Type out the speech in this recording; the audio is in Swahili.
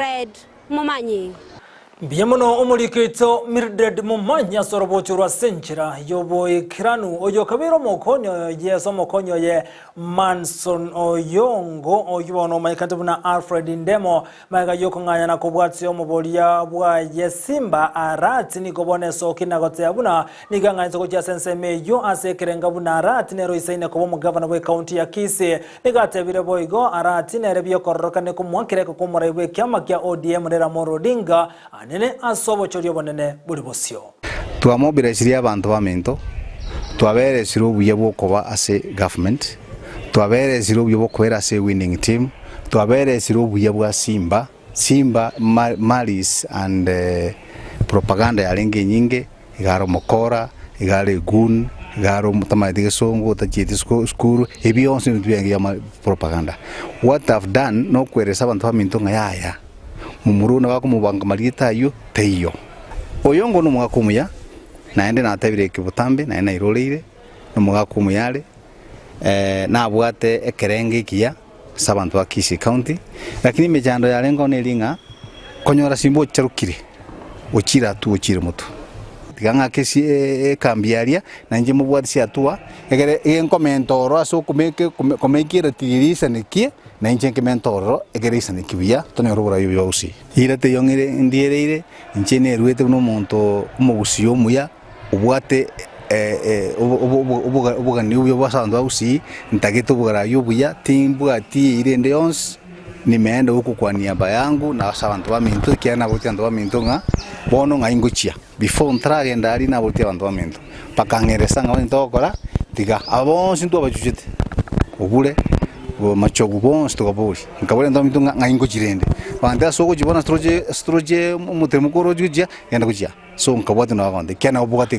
Red Mumanyi. Biamono omuliketo Mildred Mumanya sorobochurwa senchira yoboy kiranu oyo kabiro mokonyo yeso mokonyo ye Manson Oyongo oyono maikantubuna Alfred Ndemo maiga yoko nganya na kubwatsi omubolia bwa yesimba arati nikobone soki nagote abuna niganga soko kya senseme yo asekerenga buna arati nero isaine ko mu governor we county ya Kisii nigatebire boygo arati nerebyo kororoka ne kumwakire ko kumurebe kyama kya ODM rera Morodinga nene asobo chorio bonene buri bosio twamobilishiria abantu bamento twaberesira obuye bwokoba ase government twaberesira obuye bwokwera ase winning team twaberesira obuye bwa Simba malis and propaganda yalenga nyinge igaro mokora igare gun igaro mutamatige songo tachiti skuru ebionse ntubenge ya propaganda. What I've done no kweresa abantu bamento ngayaya mumuruna wako mubanga marita yo teyo Oyongo no mwakumuya naende natabire kibutambe na iroleire no mwakumuyale na bwate ekerenge ikia sabantu wa Kisii County lakini mejando yalengo nelinga konyora simbo charukire ochira tu ochire mutu tiganga kesi kambiaria nanje mubwatsi atua egere enkomento aso kumekira tirisa nekie na injenke mentoro egerisa nikibia tonerobora yobusi irate yongire ndiereire injene ruete no monto umugusio muya ubwate ubugani ubyo basando ausi ntageto bugara yobuya timbwati irende ons nimeenda huko kwa niaba yangu na sabantu baminto kiana botiando baminto nga bono nga ingochia before ntrage ndari na botia bantu baminto pakangeresa nga ntokora tiga abonsi ntwa bajuchete ubule machogu bons to kaburi nkabule ndo mitunga ngaingo jirende banda soko jibona stroje mutemukoro jujia yanda kujia so nkabwate na bakonde kiana obugate